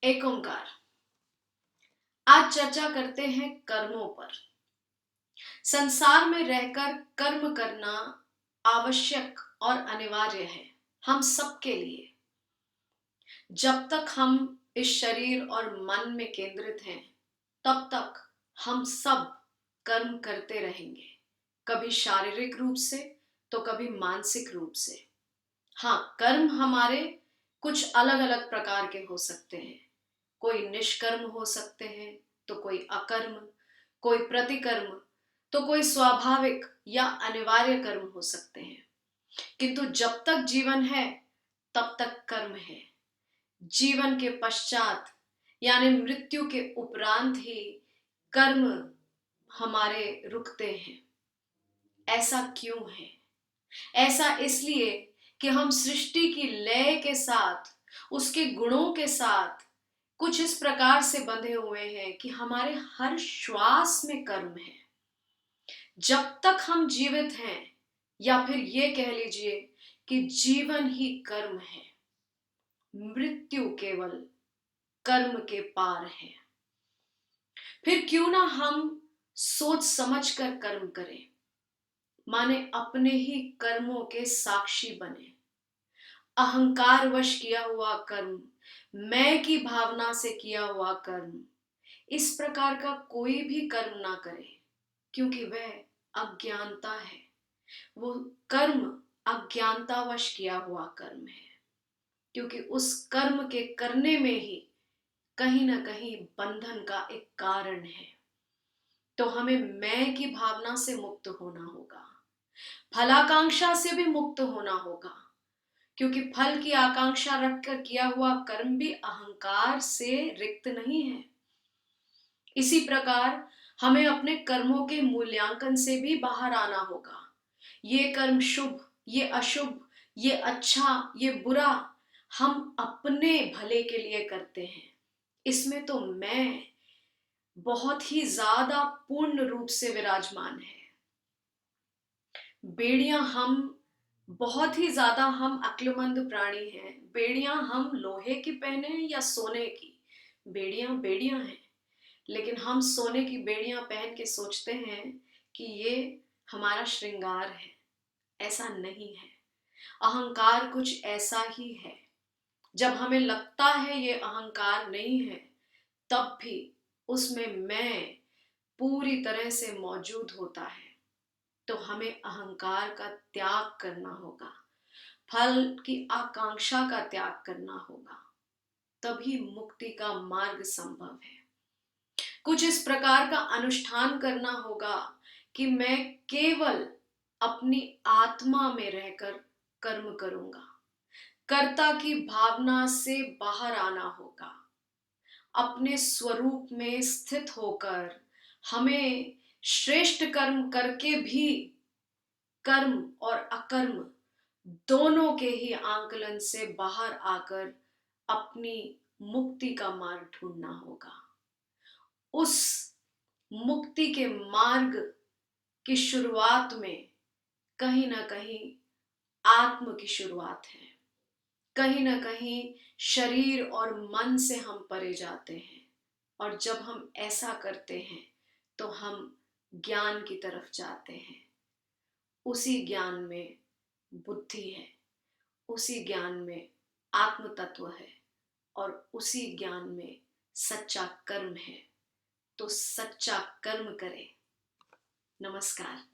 एक ओंकार। आज चर्चा करते हैं कर्मों पर। संसार में रहकर कर्म करना आवश्यक और अनिवार्य है हम सबके लिए। जब तक हम इस शरीर और मन में केंद्रित हैं तब तक हम सब कर्म करते रहेंगे, कभी शारीरिक रूप से तो कभी मानसिक रूप से। हाँ, कर्म हमारे कुछ अलग अलग प्रकार के हो सकते हैं। कोई निष्कर्म हो सकते हैं तो कोई अकर्म, कोई प्रतिकर्म तो कोई स्वाभाविक या अनिवार्य कर्म हो सकते हैं। किंतु जब तक जीवन है तब तक कर्म है। जीवन के पश्चात यानी मृत्यु के उपरांत ही कर्म हमारे रुकते हैं। ऐसा क्यों है? ऐसा इसलिए कि हम सृष्टि की लय के साथ, उसके गुणों के साथ कुछ इस प्रकार से बंधे हुए हैं कि हमारे हर श्वास में कर्म है। जब तक हम जीवित हैं, या फिर ये कह लीजिए कि जीवन ही कर्म है, मृत्यु केवल कर्म के पार है। फिर क्यों ना हम सोच समझ कर कर्म करें, माने अपने ही कर्मों के साक्षी बने। अहंकार वश किया हुआ कर्म, मैं की भावना से किया हुआ कर्म, इस प्रकार का कोई भी कर्म ना करे, क्योंकि वह अज्ञानता है। वो कर्म अज्ञानतावश किया हुआ कर्म है, क्योंकि उस कर्म के करने में ही कहीं ना कहीं बंधन का एक कारण है। तो हमें मैं की भावना से मुक्त होना होगा, फलाकांक्षा से भी मुक्त होना होगा, क्योंकि फल की आकांक्षा रखकर किया हुआ कर्म भी अहंकार से रिक्त नहीं है। इसी प्रकार हमें अपने कर्मों के मूल्यांकन से भी बाहर आना होगा। ये कर्म शुभ, ये अशुभ, ये अच्छा, ये बुरा, हम अपने भले के लिए करते हैं। इसमें तो मैं बहुत ही ज्यादा पूर्ण रूप से विराजमान है। बेड़ियां हम बहुत ही ज्यादा, हम अक्लमंद प्राणी हैं। बेड़ियां हम लोहे की पहने या सोने की, बेड़ियां बेड़ियां हैं। लेकिन हम सोने की बेड़ियां पहन के सोचते हैं कि ये हमारा श्रृंगार है। ऐसा नहीं है। अहंकार कुछ ऐसा ही है। जब हमें लगता है ये अहंकार नहीं है, तब भी उसमें मैं पूरी तरह से मौजूद होता है। तो हमें अहंकार का त्याग करना होगा, फल की आकांक्षा का त्याग करना होगा, तभी मुक्ति का मार्ग संभव है। कुछ इस प्रकार का अनुष्ठान करना होगा कि मैं केवल अपनी आत्मा में रहकर कर्म करूंगा। कर्ता की भावना से बाहर आना होगा। अपने स्वरूप में स्थित होकर हमें श्रेष्ठ कर्म करके भी कर्म और अकर्म दोनों के ही आंकलन से बाहर आकर अपनी मुक्ति का मार्ग ढूंढना होगा। उस मुक्ति के मार्ग की शुरुआत में कहीं ना कहीं आत्म की शुरुआत है। कहीं ना कहीं शरीर और मन से हम परे जाते हैं, और जब हम ऐसा करते हैं तो हम ज्ञान की तरफ जाते हैं। उसी ज्ञान में बुद्धि है, उसी ज्ञान में आत्म तत्व है, और उसी ज्ञान में सच्चा कर्म है। तो सच्चा कर्म करें। नमस्कार।